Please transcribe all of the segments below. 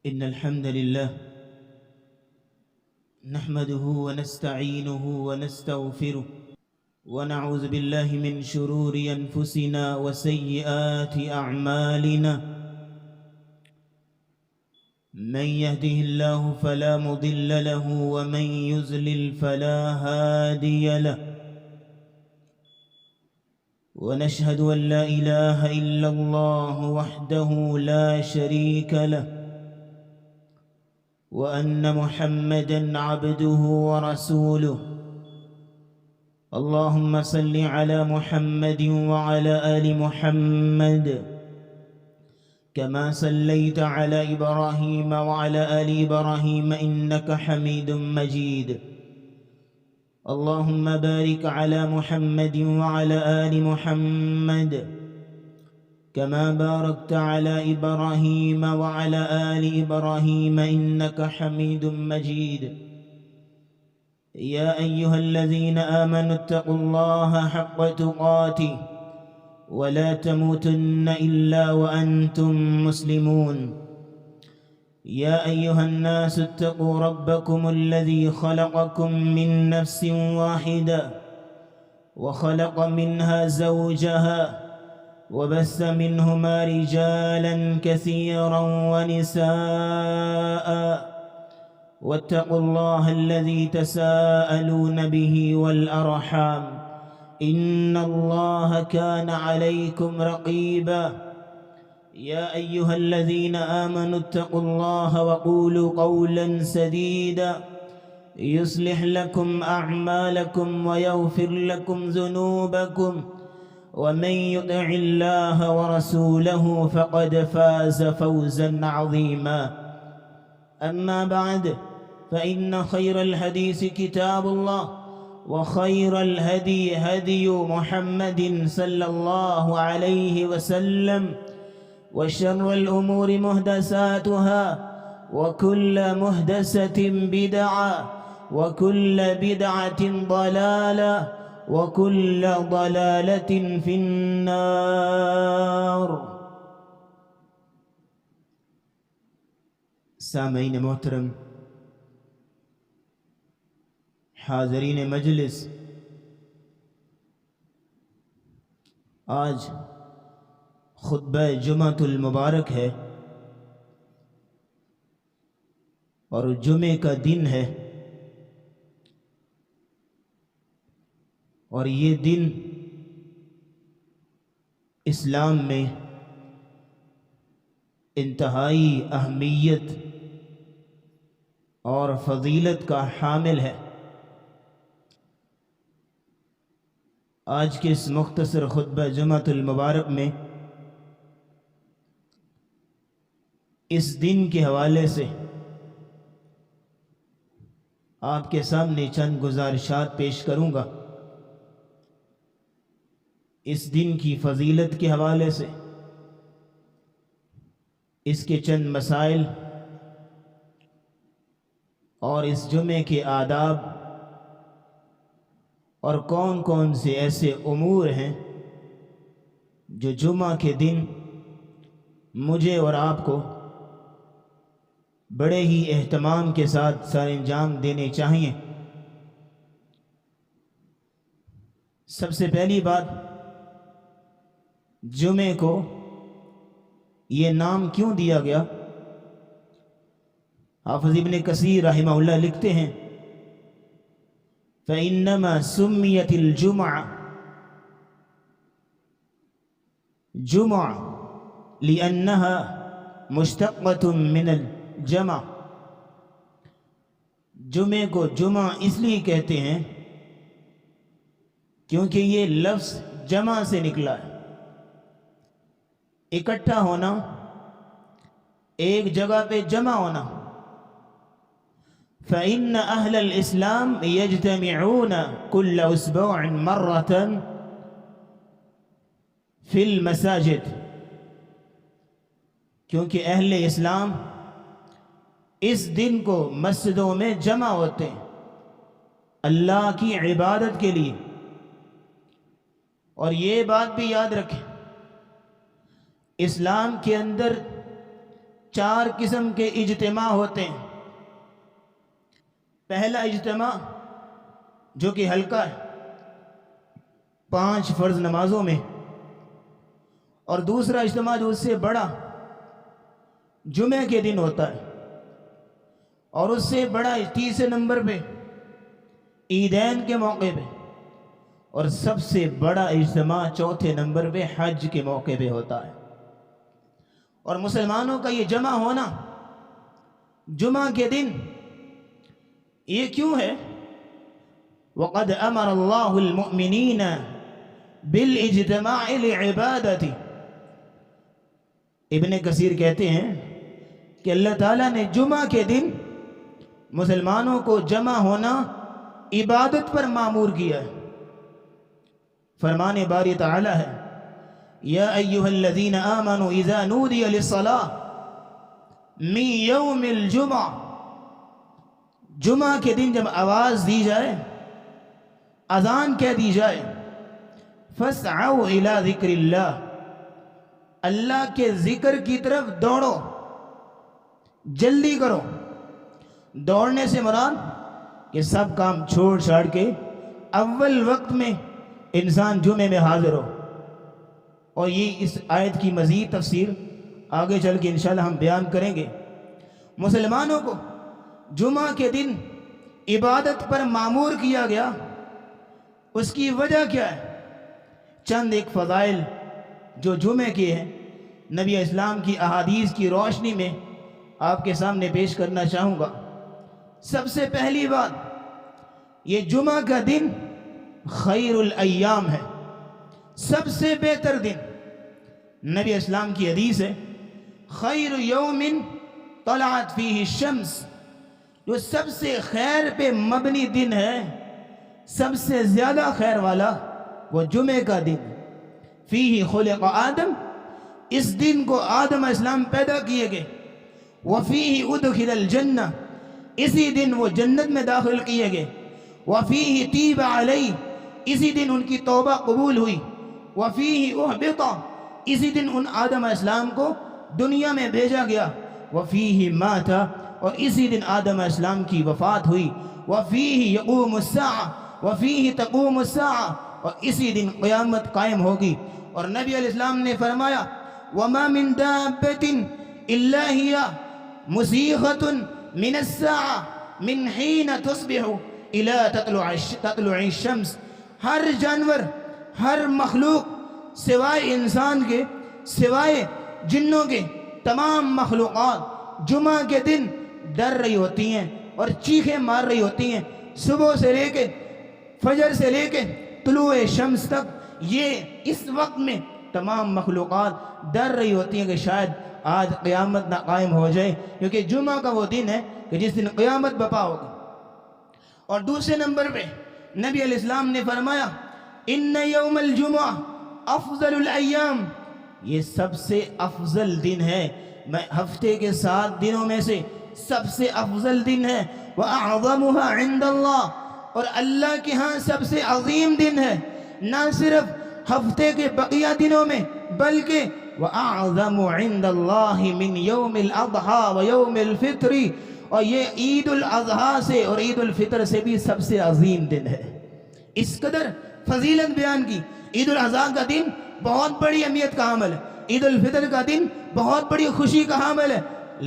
إن الحمد لله نحمده ونستعينه ونستغفره ونعوذ بالله من شرور أنفسنا وسيئات أعمالنا. من يهده الله فلا مضل له ومن يضلل فلا هادي له. ونشهد أن لا إله إلا الله وحده لا شريك له وأن محمدًا عبده ورسوله. اللهم صل على محمد وعلى آل محمد كما صليت على إبراهيم وعلى آل إبراهيم إنك حميد مجيد. اللهم بارك على محمد وعلى آل محمد كما باركت على إبراهيم وعلى آل إبراهيم إنك حميد مجيد. يا أيها الذين آمنوا اتقوا الله حق تقاته ولا تموتن إلا وأنتم مسلمون. يا أيها الناس اتقوا ربكم الذي خلقكم من نفس واحدة وخلق منها زوجها وبث منهما رجالا كثيرا ونساء. واتقوا الله الذي تساءلون به والأرحام إن الله كان عليكم رقيبا. يا أيها الذين آمنوا اتقوا الله وقولوا قولا سديدا يصلح لكم أعمالكم ويغفر لكم ذنوبكم ومن يطع الله ورسوله فقد فاز فوزا عظيما. أما بعد فإن خير الحديث كتاب الله وخير الهدي هدي محمد صلى الله عليه وسلم وشر الأمور محدثاتها وكل محدثة بدعة وكل بدعة ضلالة وكل ضلالة في النار. سامعین محترم، حاضرین مجلس، آج خطبہ جمعۃ المبارک ہے اور جمعے کا دن ہے، اور یہ دن اسلام میں انتہائی اہمیت اور فضیلت کا حامل ہے. آج کے اس مختصر خطبہ جمعۃ المبارک میں اس دن کے حوالے سے آپ کے سامنے چند گزارشات پیش کروں گا. اس دن کی فضیلت کے حوالے سے اس کے چند مسائل اور اس جمعے کے آداب اور کون کون سے ایسے امور ہیں جو جمعہ کے دن مجھے اور آپ کو بڑے ہی اہتمام کے ساتھ سر انجام دینے چاہیے. سب سے پہلی بات، جمعے کو یہ نام کیوں دیا گیا؟ حافظ ابن کثیر رحمہ اللہ لکھتے ہیں فَإِنَّمَا سُمِّيَتِ الْجُمْعَةُ جمعہ لِأَنَّهَا مُشْتَقَّةٌ مِّنَ الْجَمْعَ. جمعے کو جمعہ اس لیے کہتے ہیں کیونکہ یہ لفظ جمع سے نکلا ہے، اکٹھا ہونا، ایک جگہ پہ جمع ہونا. فَإِنَّ أَهْلَ الْإِسْلَامِ يَجْتَمِعُونَ كُلَّ أُسْبُوعٍ مَرَّةً فِي الْمَسَاجِدِ. کیونکہ اہل اسلام اس دن کو مسجدوں میں جمع ہوتے ہیں اللہ کی عبادت کے لیے. اور یہ بات بھی یاد رکھیں، اسلام کے اندر 4 قسم کے اجتماع ہوتے ہیں۔ پہلا اجتماع جو کہ ہلکا ہے 5 فرض نمازوں میں، اور دوسرا اجتماع جو اس سے بڑا جمعہ کے دن ہوتا ہے، اور اس سے بڑا تیسرے نمبر پہ عیدین کے موقع پہ، اور سب سے بڑا اجتماع چوتھے نمبر پہ حج کے موقع پہ ہوتا ہے۔ اور مسلمانوں کا یہ جمع ہونا جمعہ کے دن یہ کیوں ہے؟ وَقَدْ أَمَرَ اللَّهُ الْمُؤْمِنِينَ بِالْإِجْتِمَاعِ لِعِبَادَتِهِ۔ ابن کثیر کہتے ہیں کہ اللہ تعالیٰ نے جمعہ کے دن مسلمانوں کو جمع ہونا عبادت پر معمور کیا ہے۔ فرمان باری تعالیٰ ہے یا ایہا الذین آمنوا اذا نودی للصلاة من یوم الجمعہ، جمعہ کے دن جب آواز دی جائے، اذان کہہ دی جائے، فاسعوا الی ذکر اللہ، اللہ کے ذکر کی طرف دوڑو، جلدی کرو۔ دوڑنے سے مراد کہ سب کام چھوڑ چھاڑ کے اول وقت میں انسان جمعے میں حاضر ہو۔ اور یہ اس آیت کی مزید تفسیر آگے چل کے انشاءاللہ ہم بیان کریں گے۔ مسلمانوں کو جمعہ کے دن عبادت پر معمور کیا گیا، اس کی وجہ کیا ہے؟ چند ایک فضائل جو جمعے کے ہیں نبی اسلام کی احادیث کی روشنی میں آپ کے سامنے پیش کرنا چاہوں گا۔ سب سے پہلی بات، یہ جمعہ کا دن خیر الایام ہے، سب سے بہتر دن۔ نبی اسلام کی حدیث ہے خیر یوم طلعت فیہ الشمس، جو سب سے خیر پہ مبنی دن ہے، سب سے زیادہ خیر والا وہ جمعے کا دن۔ فیہ خلق آدم، اس دن کو آدم علیہ السلام پیدا کیے گئے۔ وفیہ ادخل الجنہ، اسی دن وہ جنت میں داخل کیے گئے۔ وفیہ تیب علیہ، اسی دن ان کی توبہ قبول ہوئی۔ وفیہ احبط، اسی دن ان آدم علیہ السلام کو دنیا میں بھیجا گیا۔ وفیہ مات، اور اسی دن آدم علیہ السلام کی وفات ہوئی۔ وفیہ یقوم الساعہ، وفیہ تقوم الساعہ، اور اسی دن قیامت قائم ہوگی۔ اور نبی علیہ السلام نے فرمایا وما من دابۃ الا ہی مسیغۃ من الساعہ من حین تصبح الى تطلع الشمس، ہر جانور، ہر مخلوق سوائے انسان کے، سوائے جنوں کے، تمام مخلوقات جمعہ کے دن ڈر رہی ہوتی ہیں اور چیخیں مار رہی ہوتی ہیں۔ صبح سے لے کے فجر سے لے کے طلوع شمس تک، یہ اس وقت میں تمام مخلوقات ڈر رہی ہوتی ہیں کہ شاید آج قیامت نہ قائم ہو جائے، کیونکہ جمعہ کا وہ دن ہے کہ جس دن قیامت بپا ہوگی۔ اور دوسرے نمبر پہ نبی علیہ السلام نے فرمایا ان یوم الجمعہ افضل الایام، یہ سب سے افضل دن ہے، میں ہفتے کے 7 دنوں میں سے سب سے افضل دن ہے۔ وَأَعْظَمُهَا عِنْدَ اللَّهِ، اور اللہ کے ہاں سب سے عظیم دن ہے، نہ صرف ہفتے کے بقیہ دنوں میں بلکہ وَأَعْظَمُ عِنْدَ اللَّهِ مِنْ يَوْمِ الْأَضْحَى وَيَوْمِ الْفِطْرِ، اور یہ عید الاضحیٰ سے اور عید الفطر سے بھی سب سے عظیم دن ہے۔ اس قدر فضیلت بیان کی۔ عید الاضحیٰ کا دن بہت بڑی اہمیت کا حامل ہے، عید الفطر کا دن بہت بڑی خوشی کا حامل ہے،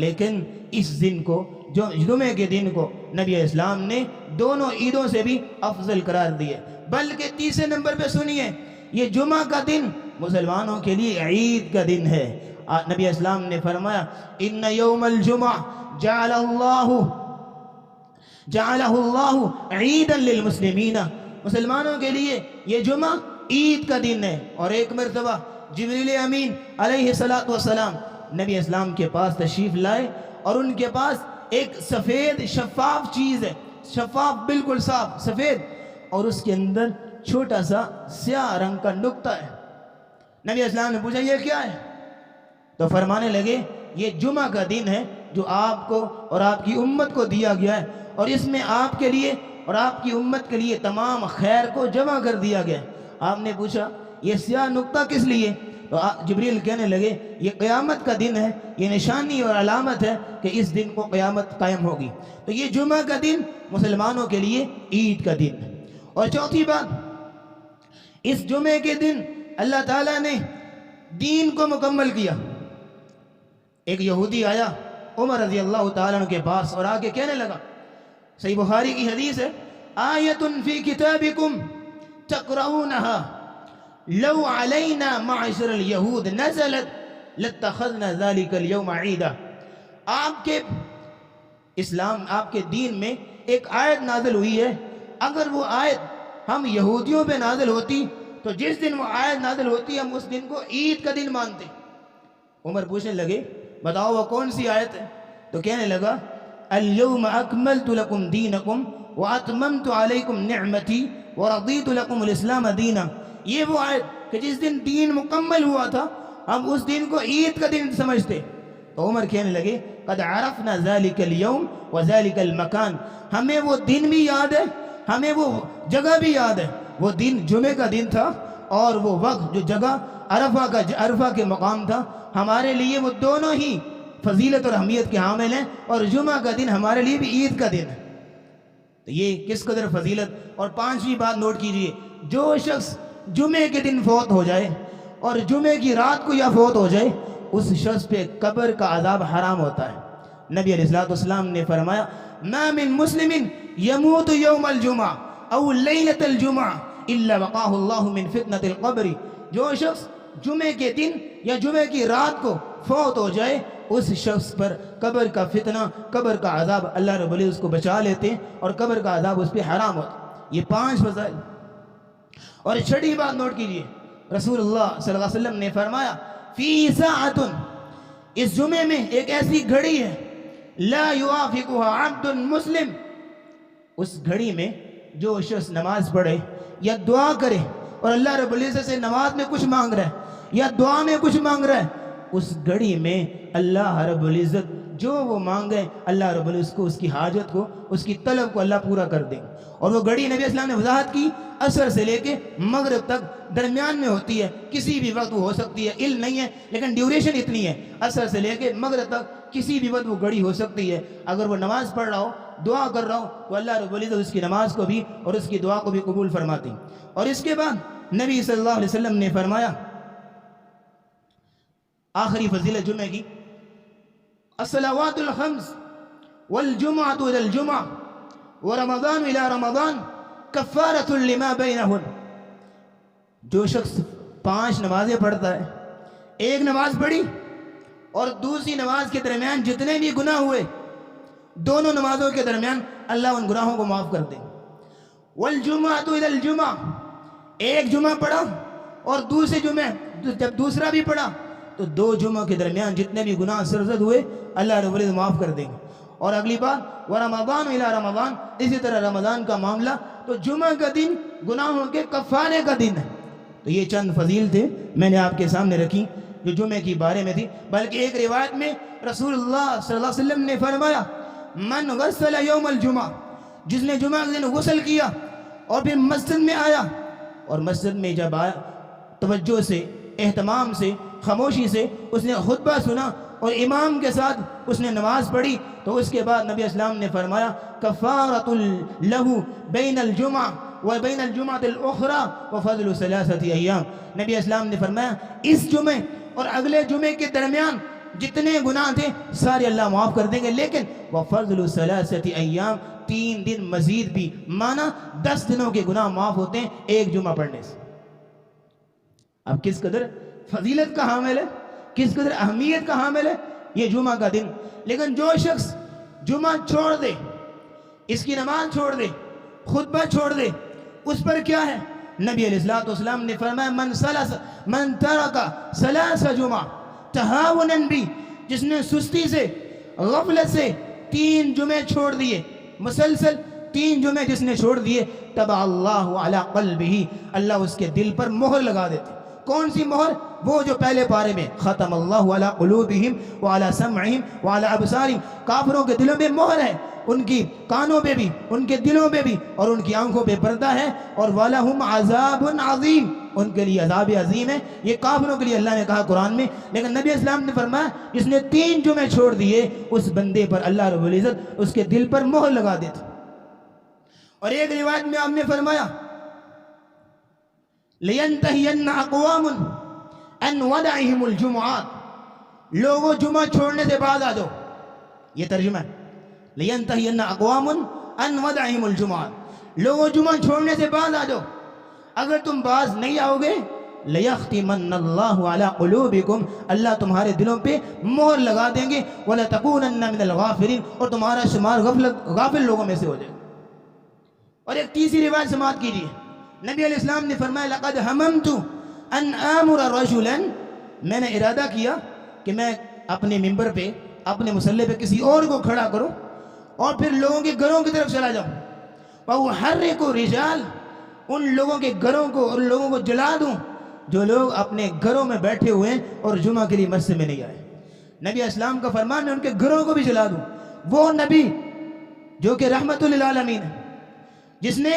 لیکن اس دن کو، جو جمعے کے دن کو نبی اسلام نے دونوں عیدوں سے بھی افضل قرار دیے۔ بلکہ تیسرے نمبر پہ سنیے، یہ جمعہ کا دن مسلمانوں کے لیے عید کا دن ہے۔ نبی اسلام نے فرمایا ان یوم الجمعہ جعلہ اللہ عیدا للمسلمین، مسلمانوں کے لیے یہ جمعہ عید کا دن ہے۔ اور ایک مرتبہ جبریل امین علیہ السلام نبی اسلام کے پاس تشریف لائے، اور ان کے پاس ایک سفید شفاف چیز ہے، شفاف بالکل صاف سفید، اور اس کے اندر چھوٹا سا سیاہ رنگ کا نقطہ ہے۔ نبی اسلام نے پوچھا یہ کیا ہے؟ تو فرمانے لگے یہ جمعہ کا دن ہے جو آپ کو اور آپ کی امت کو دیا گیا ہے، اور اس میں آپ کے لیے اور آپ کی امت کے لیے تمام خیر کو جمع کر دیا گیا ہے۔ آپ نے پوچھا یہ سیاہ نقطہ کس لیے؟ تو جبریل کہنے لگے یہ قیامت کا دن ہے، یہ نشانی اور علامت ہے کہ اس دن کو قیامت قائم ہوگی۔ تو یہ جمعہ کا دن مسلمانوں کے لیے عید کا دن ہے۔ اور چوتھی بات، اس جمعے کے دن اللہ تعالیٰ نے دین کو مکمل کیا۔ ایک یہودی آیا عمر رضی اللہ تعالیٰ عنہ کے پاس اور آگے کہنے لگا، صحیح بخاری کی حدیث ہے، آیت فی کتابکم تقرؤونہا لو علینا معشر الیہود نزلت لاتخذنا ذلک اليوم عیدا۔ آپ کے اسلام، آپ کے دین میں ایک آیت نازل ہوئی ہے، اگر وہ آیت ہم یہودیوں پہ نازل ہوتی تو جس دن وہ آیت نازل ہوتی ہم اس دن کو عید کا دن مانتے۔ عمر پوچھنے لگے بتاؤ وہ کون سی آیت ہے؟ تو کہنے لگا اليوم اکملت لکم دینکم واتممت علیکم نعمتی ورضیت لکم الاسلام دینا۔ یہ وہ آیت کہ جس دن دین مکمل ہوا تھا ہم اس دن کو عید کا دن سمجھتے۔ تو عمر کہنے لگے قد عرفنا ذلک اليوم وذلک المکان، ہمیں وہ دن بھی یاد ہے، ہمیں وہ جگہ بھی یاد ہے۔ وہ دن جمعے کا دن تھا اور وہ وقت جو جگہ عرفہ کے مقام تھا، ہمارے لیے وہ دونوں ہی فضیلت اور اہمیت کے حامل ہیں، اور جمعہ کا دن ہمارے لیے بھی عید کا دن ہے۔ تو یہ کس قدر فضیلت۔ اور پانچویں بات نوٹ کیجئے، جو شخص جمعے کے دن فوت ہو جائے اور جمعے کی رات کو یا فوت ہو جائے اس شخص پہ قبر کا عذاب حرام ہوتا ہے۔ نبی علیہ السلام نے فرمایا ما من مسلم یموت یوم الجمعہ او لیلۃ الجمعہ الا وقاہ اللہ من فتنۃ القبر۔ جو شخص جمعے کے دن یا جمعے کی رات کو فوت ہو جائے اس شخص پر قبر کا فتنہ، قبر کا عذاب اللہ رب العزت اس کو بچا لیتے ہیں اور قبر کا عذاب اس پہ حرام ہوتا ہے۔ یہ 5 فضائل۔ اور چھٹی بات نوٹ کیجئے، رسول اللہ صلی اللہ علیہ وسلم نے فرمایا فی ساعۃ، اس جمعے میں ایک ایسی گھڑی ہے لا یوافقها عبد مسلم، اس گھڑی میں جو شخص نماز پڑھے یا دعا کرے اور اللہ رب العزت سے نماز میں کچھ مانگ رہا ہے یا دعا میں کچھ مانگ رہا ہے، اس گھڑی میں اللہ رب العزت جو وہ مانگے اللہ رب العزت کو اس کی حاجت کو، اس کی طلب کو اللہ پورا کر دیں۔ اور وہ گھڑی نبی اسلام نے وضاحت کی عصر سے لے کے مغرب تک درمیان میں ہوتی ہے، کسی بھی وقت وہ ہو سکتی ہے، علم نہیں ہے لیکن ڈیوریشن اتنی ہے، عصر سے لے کے مغرب تک کسی بھی وقت وہ گھڑی ہو سکتی ہے۔ اگر وہ نماز پڑھ رہا ہو، دعا کر رہا ہو تو اللہ رب العزت اس کی نماز کو بھی اور اس کی دعا کو بھی قبول فرماتے ہیں۔ اور اس کے بعد نبی صلی اللہ علیہ وسلم نے فرمایا آخری فضیلت جمعہ کی، الصلوات الخمس والجمعۃ الی الجمعہ ورمضان الی رمضان کفارۃ لما بینہن۔ جو شخص 5 نمازیں پڑھتا ہے، ایک نماز پڑھی اور دوسری نماز کے درمیان جتنے بھی گناہ ہوئے دونوں نمازوں کے درمیان اللہ ان گناہوں کو معاف کر دے۔ والجمعۃ الی الجمعہ، ایک جمعہ پڑھا اور دوسرے جمعہ جب دوسرا بھی پڑھا تو 2 جمعہ کے درمیان جتنے بھی گناہ سرزد ہوئے اللہ رب العزت معاف کر دیں گے۔ اور اگلی بات ورمضان الی رمضان، اسی طرح رمضان کا معاملہ تو جمعہ کا دن گناہوں کے کفارے کا دن ہے۔ تو یہ چند فضیلتیں میں نے آپ کے سامنے رکھی جو جمعے کی بارے میں تھی۔ بلکہ ایک روایت میں رسول اللہ صلی اللہ علیہ وسلم نے فرمایا من غسل یوم الجمعہ، جس نے جمعہ کے دن غسل کیا اور پھر مسجد میں آیا اور مسجد میں جب آیا توجہ سے، اہتمام سے، خاموشی سے اس نے خطبہ سنا اور امام کے ساتھ اس نے نماز پڑھی تو اس کے بعد نبی اسلام نے فرمایا کفارۃ لہ بین الجمعہ وبین الجمعۃ الاخری وفضل 3 ایام۔ نبی اسلام نے فرمایا اس جمعے اور اگلے جمعے کے درمیان جتنے گناہ تھے سارے اللہ معاف کر دیں گے، لیکن وفضل 3 ایام، 3 دن مزید بھی، مانا 10 دنوں کے گناہ معاف ہوتے ہیں ایک جمعہ پڑھنے سے۔ اب کس قدر فضیلت کا حامل ہے، کس قدر اہمیت کا حامل ہے یہ جمعہ کا دن۔ لیکن جو شخص جمعہ چھوڑ دے، اس کی نماز چھوڑ دے، خطبہ چھوڑ دے، اس پر کیا ہے؟ نبی علیہ السلام نے فرمایا من ترک 3 جمعہ تہاونا بھی، جس نے سستی سے، غفلت سے 3 جمعے چھوڑ دیے، مسلسل 3 جمعے جس نے چھوڑ دیے، طبع اللہ علی قلبہ، اللہ اس کے دل پر مہر لگا دیتے۔ کون سی مہر؟ وہ جو پہلے پارے میں ختم اللہ علی قلوبہم وعلی سمعہم وعلی ابصارہم، کافروں کے دلوں میں مہر ہے، ان کی کانوں پہ بھی، ان کے دلوں پہ بھی اور ان کی آنکھوں پہ پردہ ہے، اور وَلَهُمْ عَذَابٌ عَظِيمٌ، ان کے لیے عذاب عظیم ہے. یہ کافروں کے لیے اللہ نے کہا قرآن میں. لیکن نبی اسلام نے فرمایا جس نے 3 جمعے چھوڑ دیے اس بندے پر اللہ رب العزت اس کے دل پر مہر لگا دیتا. اور ایک روایت میں آپ نے فرمایا لَيَنْتَهِيَنَّ أَقْوَامٌ أَنْ وَدَعِهِمُ الْجُمُعَاتِ لوگوں جمعہ چھوڑنے سے بعد آ جاؤ. یہ ترجمہ ہے لَيَنْتَهِيَنَّ أَقْوَامٌ أَنْ وَدَعِهِمُ الْجُمُعَاتِ لوگوں جمعہ چھوڑنے سے بعد آ جاؤ. اگر تم باز نہیں آؤ گے لَيَخْتِمَنَّ اللَّهُ عَلَىٰ قُلُوبِكُمْ اللہ تمہارے دلوں پہ مہر لگا دیں گے وَلَتَكُونَنَّ مِنَ الْغَافِلِينَ اور تمہارا شمار غافل لوگوں میں سے ہو جائے. اور ایک تیسری روایت سماعت کیجیے. نبی علیہ السلام نے فرمایا لَقَدْ هَمَمْتُ أَنْ آمُرَ رَجُلًا میں نے ارادہ کیا کہ میں اپنے ممبر پہ اپنے مصلی پہ کسی اور کو کھڑا کروں اور پھر لوگوں کے گھروں کی طرف چلا جاؤں. وَأُحَرِّقُ الرِّجَالَ ان لوگوں کے گھروں کو ان لوگوں کو جلا دوں جو لوگ اپنے گھروں میں بیٹھے ہوئے ہیں اور جمعہ کے لیے مسجد میں نہیں آئے. نبی اسلام کا فرمان ہے ان کے گھروں کو بھی جلا دوں. وہ نبی جو کہ رحمت للعالمین ہے جس نے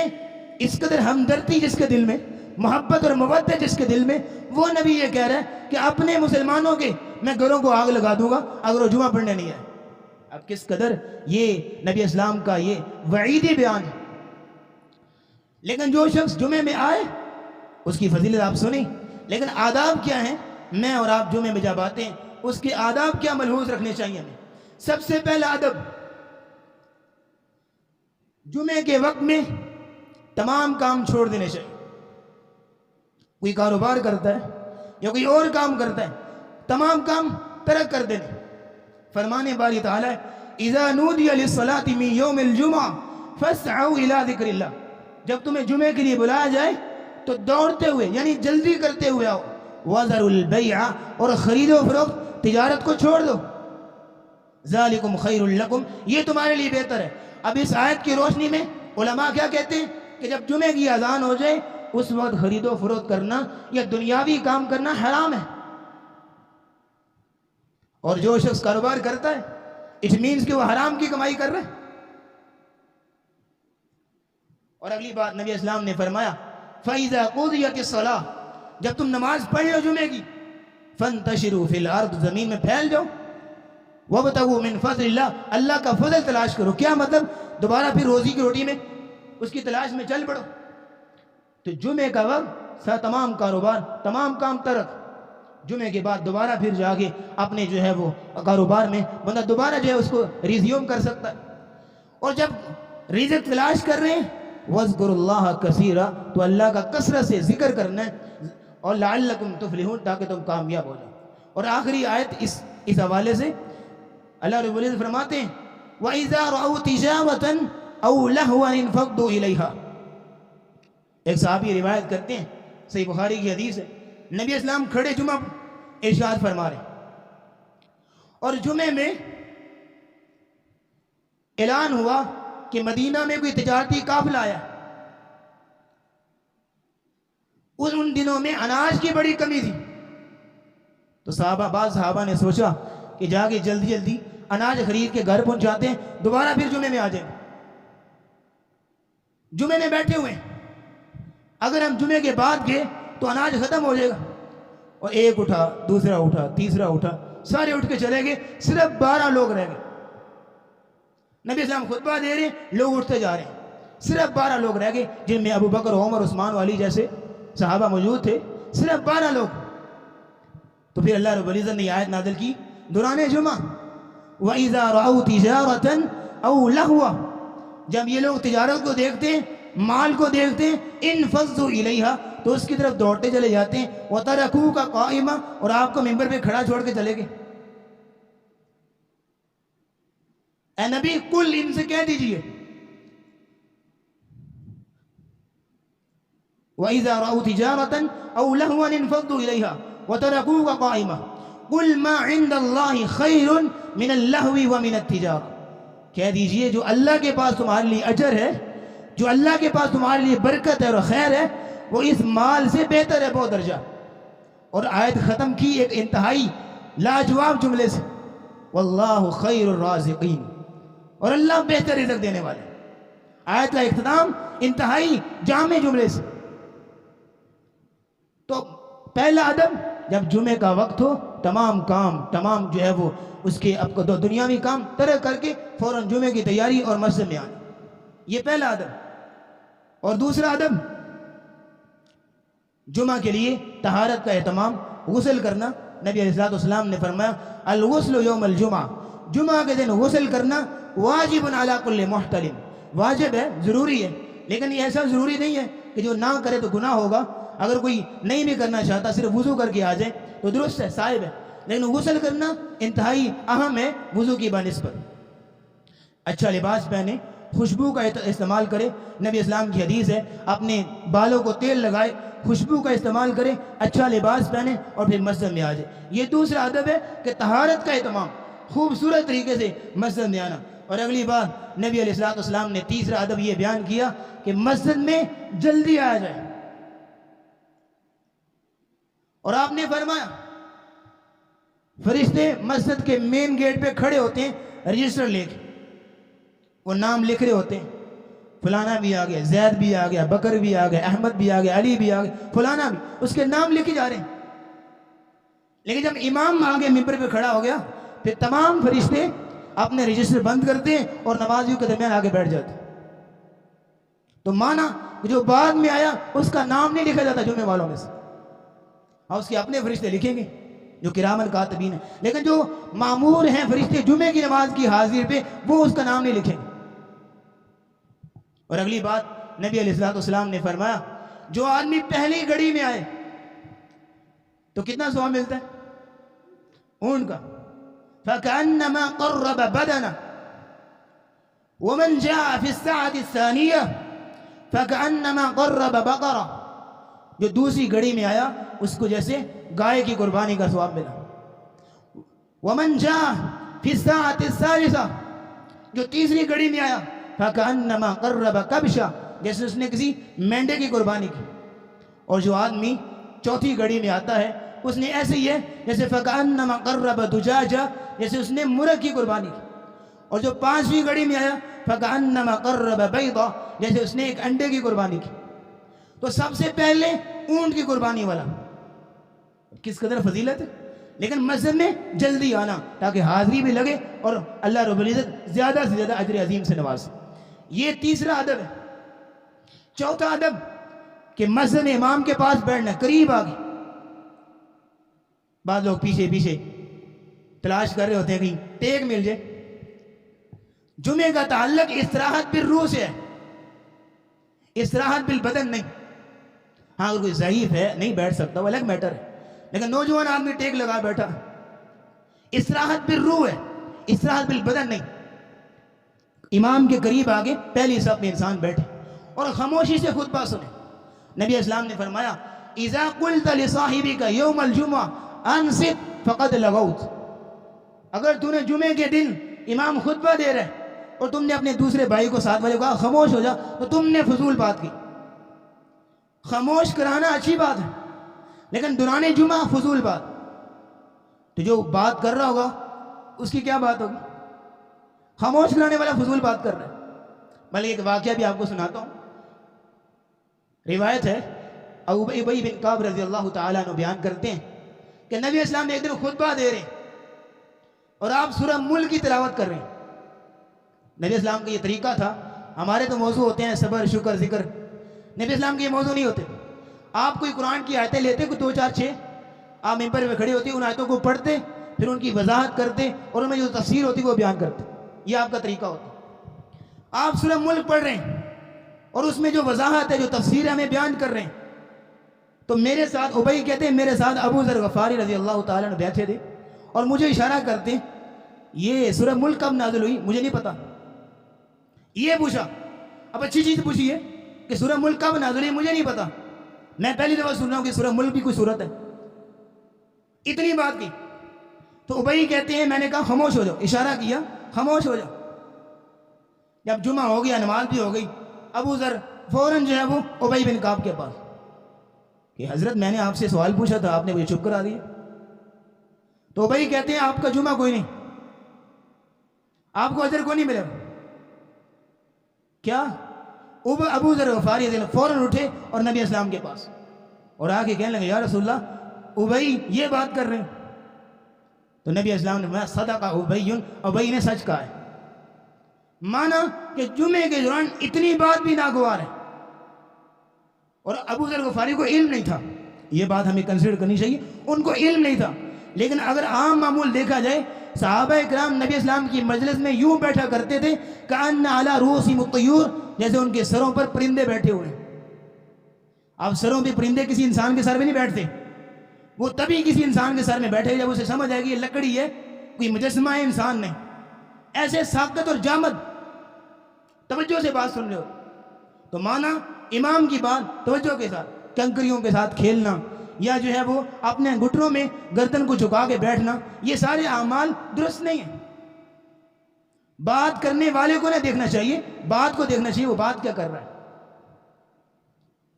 اس قدر ہمدردی جس کے دل میں محبت اور مودت جس کے دل میں وہ نبی یہ کہہ رہا ہے کہ اپنے مسلمانوں کے میں گھروں کو آگ لگا دوں گا اگر وہ جمعہ پڑھنے نہیں آئے. اب کس قدر یہ نبی اسلام کا یہ وعیدی بیان ہے. لیکن جو شخص جمعے میں آئے اس کی فضیلت آپ سنیں. لیکن آداب کیا ہیں میں اور آپ جمعے میں جب آتے ہیں اس کے آداب کیا ملحوظ رکھنے چاہیے ہمیں. سب سے پہلا ادب جمعے کے وقت میں تمام کام چھوڑ دینے چاہیے. کوئی کاروبار کرتا ہے یا کوئی اور کام کرتا ہے تمام کام ترک کر دینے. فرمانے باری تعالیٰ اذا نودی للصلاۃ من یوم الجمعہ فاسعوا الی ذکر اللہ جب تمہیں جمعے کے لیے بلایا جائے تو دوڑتے ہوئے یعنی جلدی کرتے ہوئے آؤ. وذروا البیع اور خرید و فروخت تجارت کو چھوڑ دو. ذالکم خیر لکم یہ تمہارے لیے بہتر ہے. اب اس آیت کی روشنی میں علماء کیا کہتے ہیں کہ جب جمعے کی اذان ہو جائے اس وقت خرید و فروخت کرنا یا دنیاوی کام کرنا حرام ہے. اور جو شخص کاروبار کرتا ہے اٹ مینز کہ وہ حرام کی کمائی کر رہا ہے. اور اگلی بات نبی اسلام نے فرمایا فَإِذَا قُضِيَتِ الصَّلَاةُ جب تم نماز پڑھ لو جمعے کی فَانْتَشِرُوا فِي الْأَرْضِ زمین میں پھیل جاؤ وَابْتَغُوا مِنْ فَضْلِ اللَّهِ اللہ کا فضل تلاش کرو. کیا مطلب دوبارہ پھر روزی کی روٹی میں اس کی تلاش میں چل پڑو. تو جمعے کا وقت تمام کاروبار تمام کام ترک. جمعے کے بعد دوبارہ پھر جا کے اپنے جو ہے وہ کاروبار میں بندہ دوبارہ جو ہے اس کو ریزیوم کر سکتا ہے. اور جب رزق تلاش کر رہے ہیں وَاذْكُرُوا اللَّهَ كَثِيرًا تو اللہ کا کثرت سے ذکر کرنا ہے اور لَعَلَّكُمْ تُفْلِحُونَ تاکہ تم کامیاب ہو جاؤ. اور آخری آیت اس حوالے سے اللہ رب العزت فرماتے ہیں وَإِذَا رَأَوْا تِجَارَةً أَوْ لَهْوًا انفَضُّوا إِلَيْهَا ایک صحابی روایت کرتے ہیں صحیح بخاری کی حدیث ہے نبی اسلام کھڑے جمعہ ارشاد فرما رہے اور جمعے میں اعلان ہوا کہ مدینہ میں کوئی تجارتی قافلہ آیا. ان دنوں میں اناج کی بڑی کمی تھی تو بعض صحابہ نے سوچا کہ جا کے جلدی جلدی اناج خرید کے گھر پہنچاتے ہیں دوبارہ پھر جمعے میں آ جائیں. جمعے میں بیٹھے ہوئے اگر ہم جمعے کے بعد گئے تو اناج ختم ہو جائے گا. اور ایک اٹھا دوسرا اٹھا تیسرا اٹھا سارے اٹھ کے چلے گئے. صرف 12 لوگ رہ گئے. نبی اسلام خطبہ دے رہے لوگ اٹھتے جا رہے ہیں. صرف 12 لوگ رہ گئے جن میں ابو بکر عمر عثمان والی جیسے صحابہ موجود تھے. صرف 12 لوگ. تو پھر اللہ رب العزت نے آیت نازل کی دوران جمعہ وَإِذَا رَأَوْا تِجَارَةً أَوْ لَهْوًا جب یہ لوگ تجارت کو دیکھتے ہیں مال کو دیکھتے ہیں انفضوا الیہا تو اس کی طرف دوڑتے چلے جاتے ہیں وَتَرَكُوكَ قَائِمًا اور آپ کو ممبر پہ کھڑا چھوڑ کے چلے گئے. اے نبی کل ان سے کہہ دیجئے وَإِذَا رَأَوْا تِجَارَةً أَوْ لَهْوًا انفضوا الیہا وَتَرَكُوكَ قَائِمًا قُلْ مَا عِنْدَ اللَّهِ خَيْرٌ مِنَ اللَّهْوِ وَمِنَ التِّجَارَةِ کہہ دیجئے جو اللہ کے پاس تمہارے لیے اجر ہے جو اللہ کے پاس تمہارے لیے برکت ہے اور خیر ہے وہ اس مال سے بہتر ہے بہت درجہ. اور آیت ختم کی ایک انتہائی لاجواب جملے سے واللہ خیر الرازقین اور اللہ بہتر رزق دینے والے. آیت کا اختتام انتہائی جامع جملے سے پہلا ادب جب جمعے کا وقت ہو تمام کام تمام جو ہے وہ اس کے اب دو دنیاوی کام ترک کر کے فوراً جمعے کی تیاری اور مسجد میں آنا، یہ پہلا ادب۔ اور دوسرا ادب جمعہ کے لیے طہارت کا اہتمام، غسل کرنا۔ نبی علیہ السلام نے فرمایا الغسل یوم الجمعہ، جمعہ کے دن غسل کرنا واجب علی کل محتلم، واجب ہے، ضروری ہے، لیکن یہ ایسا ضروری نہیں ہے کہ جو نہ کرے تو گناہ ہوگا۔ اگر کوئی نہیں بھی کرنا چاہتا صرف وضو کر کے آ جائے تو درست ہے، صائب ہے، لیکن غسل کرنا انتہائی اہم ہے وضو کی بنسبت۔ اچھا لباس پہنے، خوشبو کا استعمال کرے، نبی اسلام کی حدیث ہے اپنے بالوں کو تیل لگائے، خوشبو کا استعمال کرے، اچھا لباس پہنے اور پھر مسجد میں آ جائے۔ یہ دوسرا ادب ہے کہ طہارت کا اہتمام، خوبصورت طریقے سے مسجد میں آنا۔ اور اگلی بات نبی علیہ السلام نے تیسرا ادب یہ بیان کیا کہ مسجد میں جلدی آیا جائے۔ اور آپ نے فرمایا فرشتے مسجد کے مین گیٹ پہ کھڑے ہوتے ہیں رجسٹر لے کے، وہ نام لکھ رہے ہوتے ہیں، فلانا بھی آ گیا، زید بھی آ گیا، بکر بھی آ گیا، احمد بھی آ گیا، علی بھی آ گیا، فلانا بھی، اس کے نام لکھے جا رہے ہیں۔ لیکن جب امام آگے ممبر پہ کھڑا ہو گیا پھر تمام فرشتے اپنے رجسٹر بند کرتے ہیں اور نمازیوں کے درمیان آگے بیٹھ جاتے ہیں۔ تو مانا کہ جو بعد میں آیا اس کا نام نہیں لکھا جاتا جمعے والوں میں سے، اور اس کے اپنے فرشتے لکھیں گے جو کرامن کاتبین ہیں، لیکن جو مامور ہیں فرشتے جمعے کی نماز کی حاضر پہ وہ اس کا نام نہیں لکھیں گے۔ اور اگلی بات نبی علیہ السلام نے فرمایا جو آدمی پہلی گھڑی میں آئے تو کتنا ثواب ملتا ہے؟ اونٹ کا، فَكَأَنَّمَا قَرَّبَ بَدَنَهُ وَمَنْ جَاءَ فِي السَّاعَةِ الثَّانِيَةِ فَكَأَنَّمَا قَرَّبَ بَقَرَةً، جو دوسری گھڑی میں آیا اس کو جیسے گائے کی قربانی کا ثواب ملا۔ وَمَنْ جَاءَ فِي السَّاعَةِ الثَّالِثَةِ، جو تیسری گھڑی میں آیا فَكَأَنَّمَا قَرَّبَ كَبْشًا، جیسے اس نے کسی مینڈے کی قربانی کی۔ اور جو آدمی چوتھی گھڑی میں آتا ہے اس نے ایسے ہی ہے جیسے فَكَأَنَّمَا قَرَّبَ دُجَاجًا، جیسے اس نے مرغ کی قربانی کی۔ اور جو پانچویں گھڑی میں آیا فَكَأَنَّمَا قَرَّبَ بَيْضًا، جیسے اس نے ایک انڈے کی قربانی کی۔ تو سب سے پہلے اونٹ کی قربانی والا، کس قدر فضیلت ہے۔ لیکن مسجد میں جلدی آنا تاکہ حاضری بھی لگے اور اللہ رب العزت زیادہ سے زیادہ اجر عظیم سے نوازے، یہ تیسرا ادب ہے۔ چوتھا ادب کہ مسجد میں امام کے پاس بیٹھنا، قریب آگے۔ بعض لوگ پیچھے پیچھے تلاش کر رہے ہوتے ہیں کہیں ٹیک مل جائے۔ جمعے کا تعلق استراحت بالروح سے ہے، استراحت بالبدن نہیں۔ ہاں اگر کوئی ضعیف ہے نہیں بیٹھ سکتا وہ الگ میٹر ہے، لیکن نوجوان آدمی ٹیک لگا بیٹھا، استراحت بالروح ہے، استراحت بالبدن نہیں۔ امام کے قریب آگے پہلی صف میں انسان بیٹھے اور خاموشی سے خطبہ سنے۔ نبی اسلام نے فرمایا اذا قلت لصاحبك يوم الجمعہ انصت فقد لغوت، اگر تو نے جمعے کے دن امام خطبہ دے رہے اور تم نے اپنے دوسرے بھائی کو ساتھ والے کو کہا خاموش ہو جا تو تم نے فضول بات کی۔ خاموش کرانا اچھی بات ہے لیکن دوران جمعہ فضول بات، تو جو بات کر رہا ہوگا اس کی کیا بات ہوگی؟ خاموش کرانے والا فضول بات کر رہا ہے۔ بلکہ ایک واقعہ بھی آپ کو سناتا ہوں، روایت ہے ابی بن کعب رضی اللہ تعالیٰ عنہ بیان کرتے ہیں کہ نبی اسلام ایک دن خطبہ دے رہے ہیں اور آپ سورہ ملک کی تلاوت کر رہے ہیں۔ نبی اسلام کا یہ طریقہ تھا، ہمارے تو موضوع ہوتے ہیں صبر، شکر، ذکر، نبی اسلام کے یہ موضوع نہیں ہوتے۔ آپ کوئی قرآن کی آیتیں لیتے کوئی 2 4 6، آپ ممبر میں کھڑے ہوتے ان آیتوں کو پڑھتے پھر ان کی وضاحت کرتے اور ان میں جو تفسیر ہوتی وہ بیان کرتے، یہ آپ کا طریقہ ہوتا۔ آپ سورہ ملک پڑھ رہے ہیں اور اس میں جو وضاحت ہے جو تفسیر ہمیں بیان کر رہے ہیں، تو میرے ساتھ ابی کہتے ہیں میرے ساتھ ابو ذر غفاری رضی اللہ تعالیٰ عنہ بیٹھے تھے اور مجھے اشارہ کرتے ہیں یہ سورہ ملک کب نازل ہوئی مجھے نہیں پتا۔ یہ پوچھا، اب اچھی چیز پوچھی ہے کہ سورہ ملک کب نازل ہوئی مجھے نہیں پتا، میں پہلی دفعہ سن رہا ہوں کہ سورہ ملک بھی کوئی صورت ہے، اتنی بات کی۔ تو ابی کہتے ہیں میں نے کہا خاموش ہو جاؤ، اشارہ کیا خاموش ہو جاؤ۔ جب جمعہ ہو گیا نماز بھی ہو گئی، ابو ذر فوراً جو ہے وہ ابی بن کعب کے پاس کہ حضرت میں نے آپ سے سوال پوچھا تھا آپ نے مجھے چپ کرا دیا۔ تو ابی کہتے ہیں آپ کا جمعہ کوئی نہیں، آپ کو اجر کوئی نہیں ملے گا۔ کیا؟ ابو ذر غفاری فوراً اٹھے اور نبی اسلام کے پاس اور آ کے کہنے لگے یا رسول اللہ ابئی یہ بات کر رہے ہیں. تو نبی اسلام نے فرمایا صدق ابی، ابئی نے سچ کہا ہے. مانا کہ جمعے کے دوران اتنی بات بھی ناگوار ہے. اور ابو ذر غفاری کو علم نہیں تھا، یہ بات ہمیں کنسیڈر کرنی چاہیے، ان کو علم نہیں تھا. لیکن اگر عام معمول دیکھا جائے، صحابہ اکرام نبی اسلام کی مجلس میں یوں بیٹھا کرتے تھے کأن علی رؤوسہم الطیور، جیسے ان کے سروں پر پرندے بیٹھے ہوئے ہیں. اب سروں پہ پرندے کسی انسان کے سر میں نہیں بیٹھتے، وہ تبھی کسی انسان کے سر میں بیٹھے جب اسے سمجھ آئے کہ یہ لکڑی ہے، کوئی مجسمہ ہے، انسان نہیں. ایسے ساکت اور جامد. توجہ سے بات سن لو. تو مانا امام کی بات توجہ کے ساتھ، کنکریوں کے ساتھ کھیلنا یا جو ہے وہ اپنے گھٹنوں میں گردن کو جھکا کے بیٹھنا، یہ سارے اعمال درست نہیں ہیں. بات کرنے والے کو نہ دیکھنا چاہیے، بات کو دیکھنا چاہیے وہ بات کیا کر رہا ہے.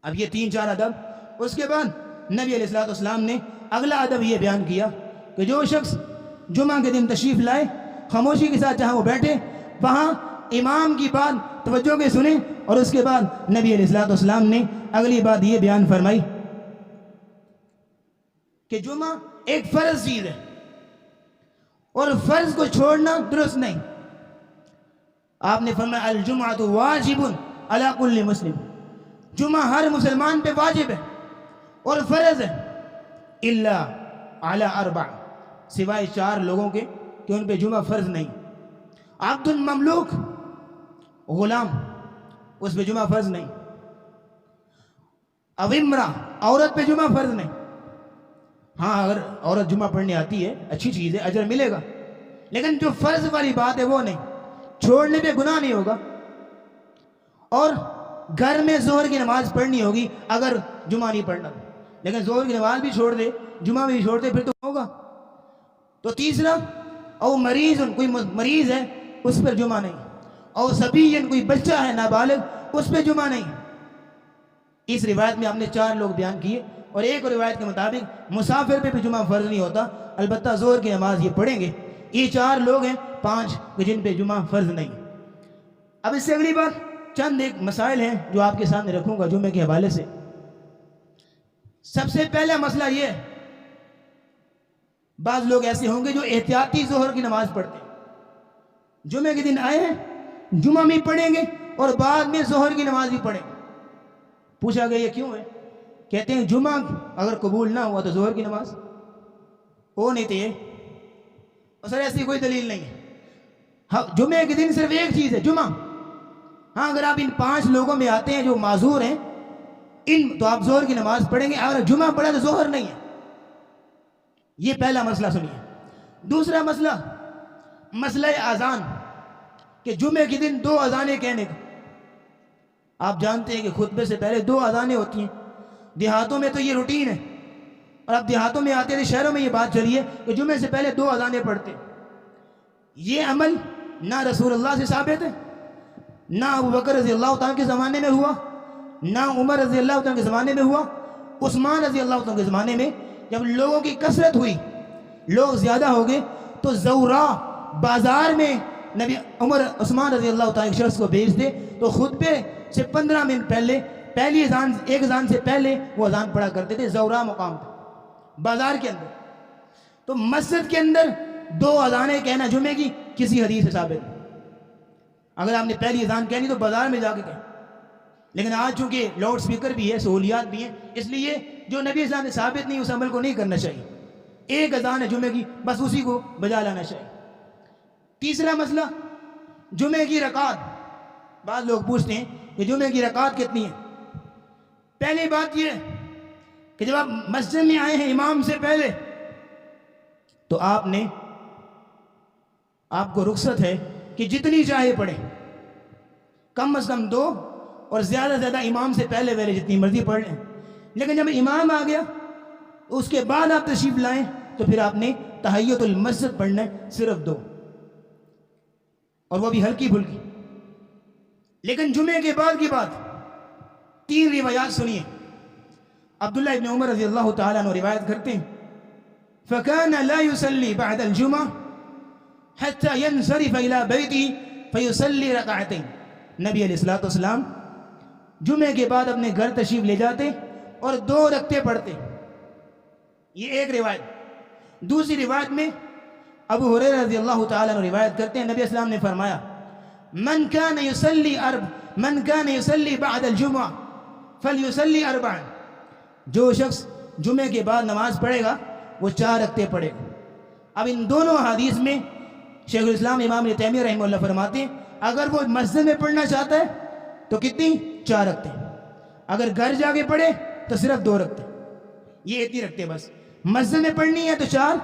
اب یہ 3-4 ادب. اس کے بعد نبی علیہ الصلوۃ والسلام نے اگلا ادب یہ بیان کیا کہ جو شخص جمعہ کے دن تشریف لائے، خاموشی کے ساتھ جہاں وہ بیٹھے، وہاں امام کی بات توجہ کے سنیں. اور اس کے بعد نبی علیہ الصلوۃ والسلام نے اگلی بات یہ بیان فرمائی کہ جمعہ ایک فرض چیز ہے اور فرض کو چھوڑنا درست نہیں. آپ نے فرمایا الجمعۃ واجب علی کل مسلم، جمعہ ہر مسلمان پہ واجب ہے اور فرض ہے، الا علی 4، سوائے 4 لوگوں کے کہ ان پہ جمعہ فرض نہیں. عبد مملوک، غلام، اس پہ جمعہ فرض نہیں. او امرا، عورت پہ جمعہ فرض نہیں. ہاں اگر عورت جمعہ پڑھنے آتی ہے اچھی چیز ہے، اجر ملے گا، لیکن جو فرض والی بات ہے وہ نہیں. چھوڑنے پہ گناہ نہیں ہوگا. اور گھر میں ظہر کی نماز پڑھنی ہوگی اگر جمعہ نہیں پڑھنا، لیکن ظہر کی نماز بھی چھوڑ دے، جمعہ بھی چھوڑ دے، پھر تو ہوگا. تو تیسرا، او مریض، کوئی مریض ہے اس پر جمعہ نہیں. اور سبی، کوئی بچہ ہے نابالغ، اس پہ جمعہ نہیں. اس روایت میں ہم نے 4 لوگ بیان کیے. اور ایک روایت کے مطابق مسافر پہ بھی جمعہ فرض نہیں ہوتا، البتہ ظہر کی نماز یہ پڑھیں گے. یہ 4 لوگ ہیں، 5 جن پہ جمعہ فرض نہیں. اب اس سے اگلی بات، چند ایک مسائل ہیں جو آپ کے سامنے رکھوں گا جمعے کے حوالے سے. سب سے پہلا مسئلہ یہ ہے، بعض لوگ ایسے ہوں گے جو احتیاطی ظہر کی نماز پڑھتے ہیں. جمعے کے دن آئے ہیں، جمعہ بھی پڑھیں گے اور بعد میں ظہر کی نماز بھی پڑھیں گے. پوچھا گیا یہ کیوں ہے؟ کہتے ہیں جمعہ اگر قبول نہ ہوا تو ظہر کی نماز ہو نہیں تھی. اور سر ایسی کوئی دلیل نہیں ہے. جمعے کے دن صرف ایک چیز ہے، جمعہ. ہاں اگر آپ ان 5 لوگوں میں آتے ہیں جو معذور ہیں، تو آپ ظہر کی نماز پڑھیں گے. اگر جمعہ پڑھا تو ظہر نہیں ہے. یہ پہلا مسئلہ سنیے. دوسرا مسئلہ، مسئلہ اذان، کہ جمعے کے دن 2 اذانیں کہنے کا. آپ جانتے ہیں کہ خطبے سے پہلے 2 اذانیں ہوتی ہیں. دیہاتوں میں تو یہ روٹین ہے، اور اب دیہاتوں میں آتے تھے، شہروں میں یہ بات چلی ہے کہ جمعے سے پہلے 2 اذانیں پڑھتے. یہ عمل نہ رسول اللہ سے ثابت ہے، نہ ابو بکر رضی اللہ تعالیٰ کے زمانے میں ہوا، نہ عمر رضی اللہ تعالیٰ کے زمانے میں ہوا. عثمان رضی اللہ تعالیٰ کے زمانے میں جب لوگوں کی کثرت ہوئی، لوگ زیادہ ہو گئے، تو زورا بازار میں نبی عمر عثمان رضی اللہ تعالیٰ ایک شخص کو بھیج دے تو خطبے سے 15 منٹ پہلے، پہلی اذان، ایک اذان سے پہلے وہ اذان پڑھا کرتے تھے زورا مقام پہ، بازار کے اندر. تو مسجد کے اندر 2 اذانیں کہنا جمعے کی کسی حدیث سے ثابت ہے. اگر آپ نے پہلی اذان کہنی تو بازار میں جا کے کہیں. لیکن آج چونکہ لاؤڈ سپیکر بھی ہے، سہولیات بھی ہیں، اس لیے جو نبی اسلام نے ثابت نہیں اس عمل کو نہیں کرنا چاہیے. ایک اذان ہے جمعے کی، بس اسی کو بجا لانا چاہیے. تیسرا مسئلہ، جمعے کی رکعت. بعض لوگ پوچھتے ہیں کہ جمعے کی رکعت کتنی ہے. پہلی بات یہ ہے کہ جب آپ مسجد میں آئے ہیں امام سے پہلے، تو آپ کو رخصت ہے کہ جتنی چاہے پڑھیں، کم از کم 2 اور زیادہ سے زیادہ امام سے پہلے جتنی مرضی پڑھ لیں. لیکن جب امام آ گیا اس کے بعد آپ تشریف لائیں تو پھر آپ نے تحیت المسجد پڑھنا ہے، صرف 2، اور وہ بھی ہلکی پھلکی. لیکن جمعے کے بعد کی بات، 3 روایات سنیے. عبداللہ ابن عمر رضی اللہ تعالیٰ عنہ روایت کرتے ہیں فَكَانَ لَا يُصَلِّي بَعْدَ الْجُمَعَةِ حَتَّى يَنْصَرِفَ إِلَى بَيْتِهِ فَيُصَلِّي رَكَعَتَيْنِ. نبی علیہ الصلوۃ والسلام جمعے کے بعد اپنے گھر تشریف لے جاتے اور 2 رکعتیں پڑھتے. یہ ایک روایت۔ دوسری روایت میں ابو ہریرہ رضی اللہ تعالیٰ عنہ روایت کرتے ہیں، نبی اسلام نے فرمایا من كان يصلي بعد الجمعہ فليصلي اربعا، جو شخص جمعے کے بعد نماز پڑھے گا وہ 4 رکعتیں پڑھے گا۔ اب ان دونوں حدیث میں شیخ الاسلام امام ابن تیمیہ رحمہ اللہ فرماتے ہیں اگر وہ مسجد میں پڑھنا چاہتا ہے تو کتنی؟ 4 رکعتیں، اگر گھر جا کے پڑھے تو صرف 2 رکعتیں، یہ اتنی رکھتے بس۔ مسجد میں پڑھنی ہے تو 4،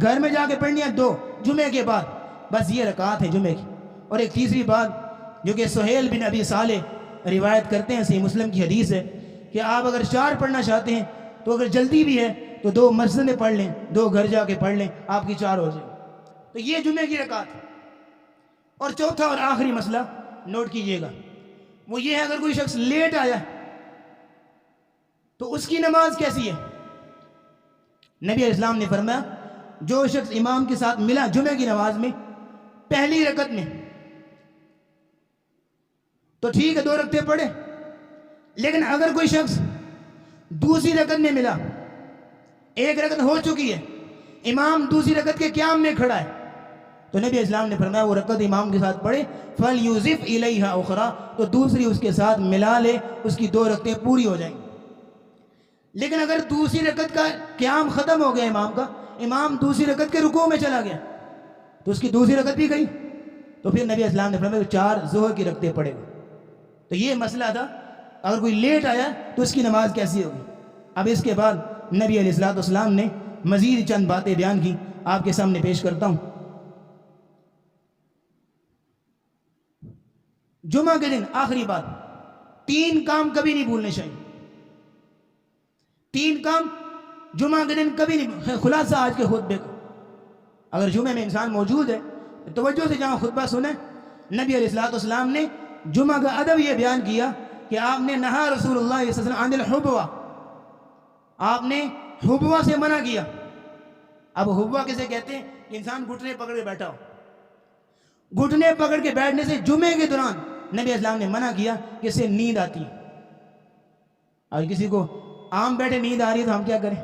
گھر میں جا کے پڑھنی ہے 2 جمعے کے بعد، بس یہ رکعات ہے جمعے کی۔ اور ایک تیسری بات جو کہ سہیل بن ابی صالح روایت کرتے ہیں، صحیح مسلم کی حدیث ہے کہ آپ اگر 4 پڑھنا چاہتے ہیں تو اگر جلدی بھی ہے تو 2 مسجد میں پڑھ لیں، 2 گھر جا کے پڑھ لیں، آپ کی 4 ہو جائیں۔ تو یہ جمعے کی رکعت ہے۔ اور چوتھا اور آخری مسئلہ نوٹ کیجئے گا، وہ یہ ہے اگر کوئی شخص لیٹ آیا تو اس کی نماز کیسی ہے؟ نبی علیہ السلام نے فرمایا جو شخص امام کے ساتھ ملا جمعے کی نماز میں پہلی رکعت میں تو ٹھیک ہے 2 رکعتیں پڑھے، لیکن اگر کوئی شخص دوسری رکعت میں ملا، 1 رکعت ہو چکی ہے، امام دوسری رکعت کے قیام میں کھڑا ہے، تو نبی اسلام نے فرمایا وہ رکعت امام کے ساتھ پڑھے فَلْيُضِفْ إِلَيْهَا أُخْرَى، تو دوسری اس کے ساتھ ملا لے، اس کی 2 رکعتیں پوری ہو جائیں گی۔ لیکن اگر دوسری رکعت کا قیام ختم ہو گیا امام کا، امام دوسری رکعت کے رکوع میں چلا گیا تو اس کی دوسری رکعت بھی گئی، تو پھر نبی اسلام نے فرمایا 4 ظہر کی رکعتیں پڑھے گا۔ تو یہ مسئلہ تھا اگر کوئی لیٹ آیا تو اس کی نماز کیسی ہوگی۔ اب اس کے بعد نبی علیہ السلام نے مزید چند باتیں بیان کی، آپ کے سامنے پیش کرتا ہوں۔ جمعہ کے دن آخری بات، 3 کام کبھی نہیں بھولنے چاہیے۔ 3 کام جمعہ کے دن کبھی نہیں۔ خلاصہ آج کے خطبے کا، اگر جمعہ میں انسان موجود ہے توجہ سے جہاں خطبہ سنیں، نبی علیہ السلام نے جمعہ کا ادب یہ بیان کیا کہ آپ نے نہا رسول اللہ صلی اللہ علیہ وسلم عن الحبوہ، آپ نے حبوہ سے منع کیا۔ اب حبوہ کسے کہتے ہیں؟ کہ انسان گھٹنے پکڑ کے بیٹھا ہو، گھٹنے پکڑ کے بیٹھنے سے جمعے کے دوران نبی اسلام نے منع کیا کہ اس سے نیند آتی ہے۔ اور کسی کو عام بیٹھے نیند آ رہی ہے تو ہم کیا کریں؟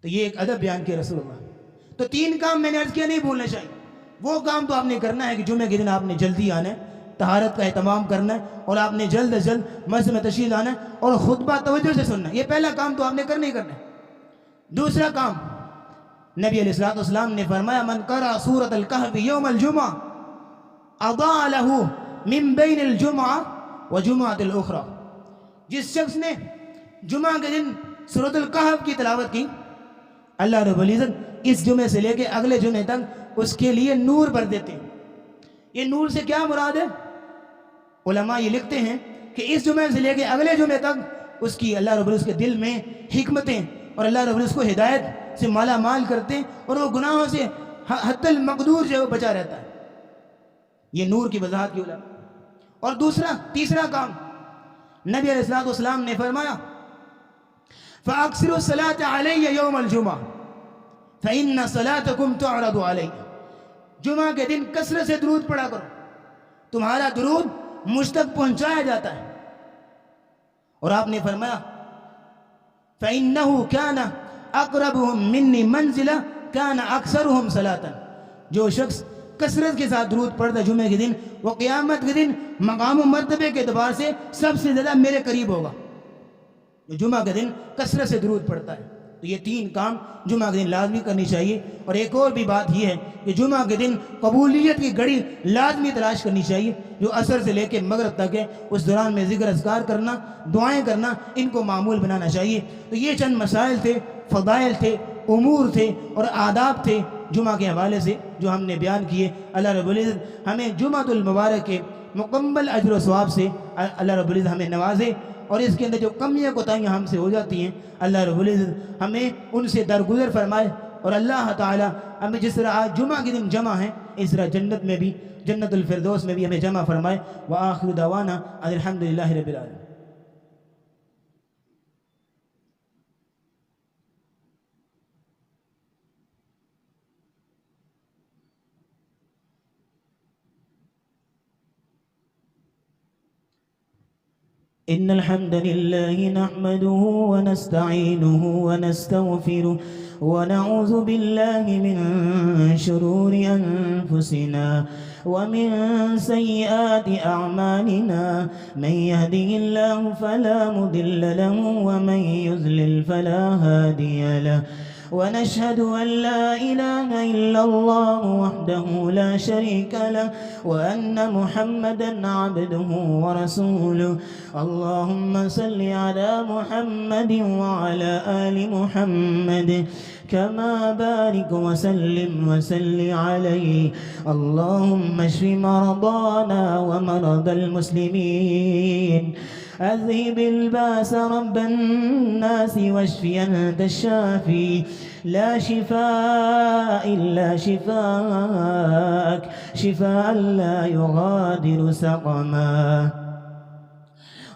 تو یہ ایک ادب بیان کیا رسول اللہ۔ تو 3 کام میں نے عرض کیا نہیں بھولنے چاہیے۔ وہ کام تو آپ نے کرنا ہے کہ جمعے کے دن آپ نے جلدی آنا ہے، طہارت کا اہتمام کرنا ہے، اور آپ نے جلد از جلد مسجد میں تشریف لانا ہے اور خطبہ توجہ سے سننا ہے۔ یہ پہلا کام تو آپ نے کرنا ہی کرنا ہے۔ دوسرا کام، نبی علیہ السلام نے فرمایا من قرأ سورۃ الکہف یوم الجمعہ اضاء له من بین الجمعہ وجمعۃ الاخرى، جس شخص نے جمعہ کے دن سورۃ الکہف کی تلاوت کی، اللہ رب العزت اس جمعے سے لے کے اگلے جمعے تک اس کے لیے نور بھر دیتے ہیں۔ یہ نور سے کیا مراد ہے؟ علماء یہ لکھتے ہیں کہ اس جمعے سے لے کے اگلے جمعے تک اس کی اللہ رب العزت کے دل میں حکمتیں اور اللہ رب العزت کو ہدایت سے مالا مال کرتے ہیں، اور وہ گناہوں سے حتی المقدور جو ہے وہ بچا رہتا ہے۔ یہ نور کی وضاحت کی علماء۔ اور تیسرا کام، نبی علیہ السلام نے فرمایا فَأَكْثِرُوا الصَّلَاةَ عَلَيَّ يَوْمَ الْجُمعَةِ فَإِنَّ صَلَاتَكُمْ تُعْرَضُ عَلَيَّ، جمعہ کے دن کثرت سے درود پڑھا کرو، تمہارا درود مجھ تک پہنچایا جاتا ہے۔ اور آپ نے فرمایا فَإِنَّهُ كَانَ أَقْرَبُهُمْ مِنِّي مَنزِلًا كَانَ أَكْثَرُهُمْ صَلَاةً، جو شخص کثرت کے ساتھ درود پڑھتا جمعے کے دن، وہ قیامت کے دن مقام و مرتبے کے اعتبار سے سب سے زیادہ میرے قریب ہوگا، جو جمعہ کے دن کثرت سے درود پڑھتا ہے۔ تو یہ 3 کام جمعہ کے دن لازمی کرنی چاہیے۔ اور ایک اور بھی بات یہ ہے کہ جمعہ کے دن قبولیت کی گھڑی لازمی تلاش کرنی چاہیے، جو عصر سے لے کے مغرب تک ہے، اس دوران میں ذکر اذکار کرنا، دعائیں کرنا، ان کو معمول بنانا چاہیے۔ تو یہ چند مسائل تھے، فضائل تھے، امور تھے اور آداب تھے جمعہ کے حوالے سے جو ہم نے بیان کیے۔ اللہ رب العزت ہمیں جمعۃ المبارک کے مکمل اجر و ثواب سے اللہ رب العزت ہمیں نوازے، اور اس کے اندر جو کمیاں کوتاہیاں ہم سے ہو جاتی ہیں اللہ رب العزت ہمیں ان سے درگزر فرمائے، اور اللہ تعالی ہمیں جس طرح آج جمعہ کے دن جمع ہیں اس طرح جنت میں بھی، جنت الفردوس میں بھی ہمیں جمع فرمائے۔ وآخر دعوانا ان الحمد للہ رب العالمین۔ إن الحمد لله نحمده ونستعينه ونستغفره ونعوذ بالله من شرور أنفسنا ومن سيئات أعمالنا من يهده الله فلا مضل له ومن يضلل فلا هادي له ونشهد أن لا إله إلا الله وحده لا شريك له وأن محمدا عبده ورسوله اللهم صل على محمد وعلى آل محمد كما بارك وسلم عليه اللهم اشف مرضانا ومرضى المسلمين أذهب الباس رب الناس واشف أنت الشافي لا شفاء إلا شفاءك شفاء لا يغادر سقما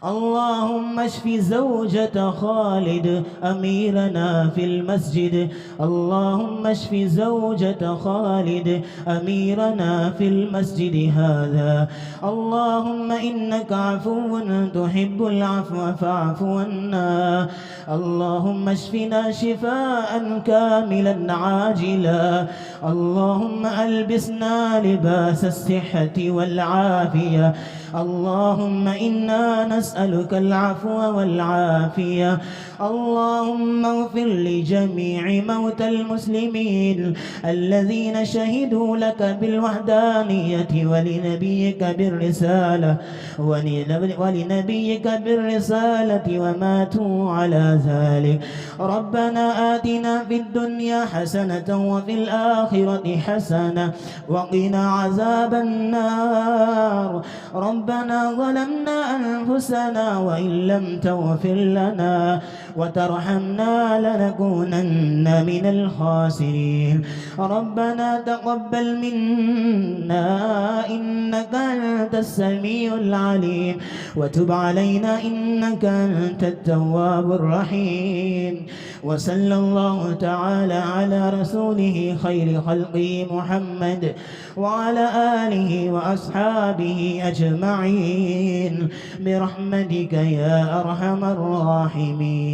اللهم اشف زوجة خالد أميرنا في المسجد اللهم اشف زوجة خالد أميرنا في المسجد هذا اللهم إنك عفو تحب العفو فاعف عنا اللهم اشفنا شفاء كاملا عاجلا اللهم ألبسنا لباس الصحة والعافية اللهم إنا نسألك العفو والعافية اللهم اغفر لجميع موتى المسلمين الذين شهدوا لك بالوحدانية ولنبيك بالرسالة وماتوا على ذلك ربنا آتنا في الدنيا حسنة وفي الآخرة حسنة وقنا عذاب النار ربنا ظلمنا أنفسنا وإن لم تغفر لنا وترحمنا لنكونن من الخاسرين ربنا تقبل منا إنك أنت السميع العليم وتب علينا إنك أنت التواب الرحيم وصلى الله تعالى على رسوله خير خلقه محمد وعلى آله وأصحابه أجمعين برحمتك يا أرحم الراحمين.